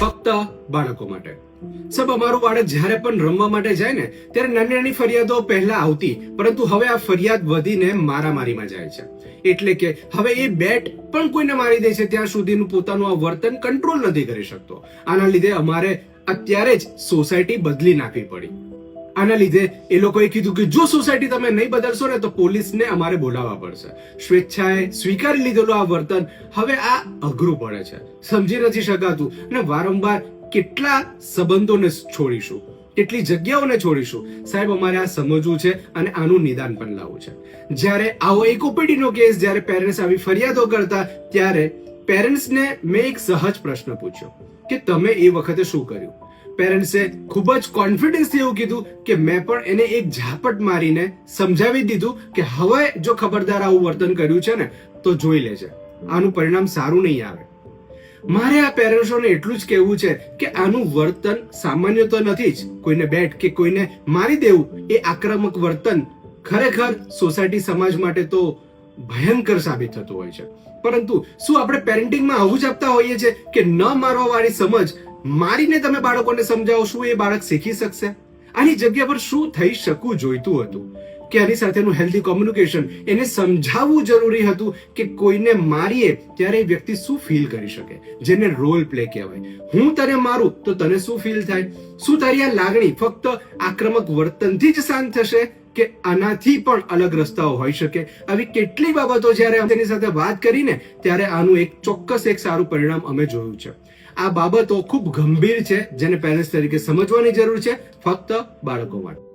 ફક્ત બાળકો માટે. સાહેબ, અમારું બાળક જ્યારે પણ રમવા માટે જાય ને ત્યારે નાની નાની ફરિયાદો પહેલા આવતી, પરંતુ હવે આ ફરિયાદ વધીને મારામારીમાં જાય છે. એટલે કે હવે એ બેટ પણ કોઈને મારી દે છે ત્યાં સુધીનું પોતાનું આ વર્તન કંટ્રોલ નથી કરી શકતો. આના લીધે અમારે અત્યારે જ સોસાયટી બદલી નાખવી પડી. આના લીધે એ લોકોએ કીધું કે જો સોસાયટી તમે નહીં બદલશો ને તો પોલીસને અમારે બોલાવવા પડશે. સ્વેચ્છાએ સ્વીકારી લીધેલું આ વર્તન હવે આ અઘરું પડે છે, સમજી નથી શકાતું. અને વારંવાર કેટલા સંબંધોને છોડીશું, કેટલી જગ્યાઓને છોડીશું. સાહેબ, અમારે આ સમજવું છે અને આનું નિદાન પણ લાવવું છે. જ્યારે આવો એક ઓપીડીનો કેસ જ્યારે પેરેન્ટ્સ આવી ફરિયાદો કરતા ત્યારે પેરેન્ટ્સને મેં એક સહજ પ્રશ્ન પૂછ્યો કે તમે એ વખતે શું કર્યું. પેરેન્ટ્સે ખૂબ જ કોન્ફિડન્સથી એવું કીધું કે મેં પણ એને એક ઝાપટ મારીને સમજાવી દીધું કે હવે જો ખબરદાર આવું વર્તન કર્યું છે ને તો જોઈ લેજે, આનું પરિણામ સારું નહીં આવે. મારે આ પેરેન્ટ્સોને એટલું જ કહેવું છે કે આનું વર્તન સામાન્ય તો નથી જ. કોઈને બેટ કે કોઈને મારી દેવું એ આક્રમક વર્તન ખરેખર સોસાયટી સમાજ માટે તો ભયંકર સાબિત થતું હોય છે. પરંતુ શું આપણે પેરેન્ટિંગમાં આવું જ આપતા હોઈએ છીએ કે ન મારવા વાળી સમજ મારીને તમે બાળકોને સમજાવો? શું એ બાળક શીખી શકશે? આની જગ્યા પર શું થઈ શકવું જોઈતું હતું કે આની સાથેનું હેલ્ધી કોમ્યુનિકેશન, એને સમજાવવું જરૂરી હતું કે કોઈને મારીએ ત્યારે એ વ્યક્તિ શું ફીલ કરી શકે, જેને રોલ પ્લે કહેવાય. હું તને મારું તો તને શું ફીલ થાય? શું તારી આ લાગણી ફક્ત આક્રમક વર્તનથી જ શાંત થશે કે આનાથી પણ અલગ રસ્તાઓ હોઈ શકે? આવી કેટલી બાબતો જ્યારે તેની સાથે વાત કરીને ત્યારે આનું એક ચોક્કસ એક સારું પરિણામ અમે જોયું છે. આ બાબતો ખૂબ ગંભીર છે જેને પેરેન્ટ્સ તરીકે સમજવાની જરૂર છે, ફક્ત બાળકો માટે.